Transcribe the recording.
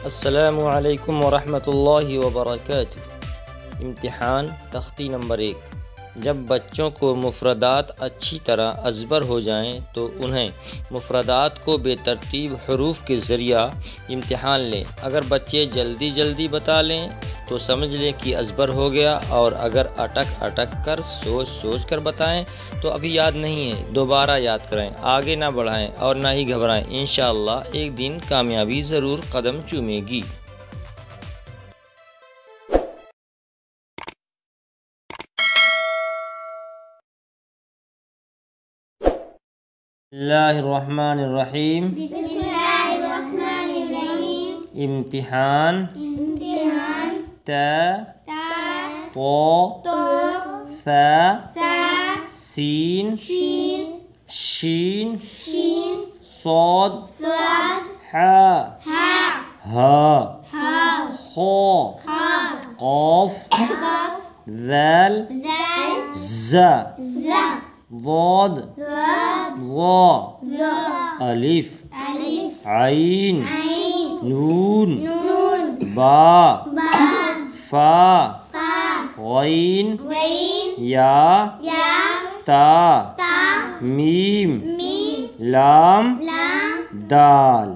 अस्सलामु अलैकुम वरहमतुल्लाहि वबरकातुह। इम्तिहान तख्ती नंबर 1। जब बच्चों को मुफ़रदात अच्छी तरह अज़बर हो जाएं तो उन्हें मुफ़रदात को बेतरतीब हरूफ के ज़रिया इम्तिहान लें। अगर बच्चे जल्दी जल्दी बता लें तो समझ लें कि अज़बर हो गया, और अगर अटक अटक कर सोच सोच कर बताएं तो अभी याद नहीं है, दोबारा याद करें। आगे ना बढ़ाएं और ना ही घबराएं, इंशाअल्लाह एक दिन कामयाबी ज़रूर कदम चूमेगी। बिस्मिल्लाहिर्रहमानिर्रहीम। इम्तिहान ता तो सा सीन शीन सौद हा खो क़ाफ ज़ाल ज़ा ज़ाद ज़ा अलिफ आइन नून बा फा गैन या ता मीम लाम दाल।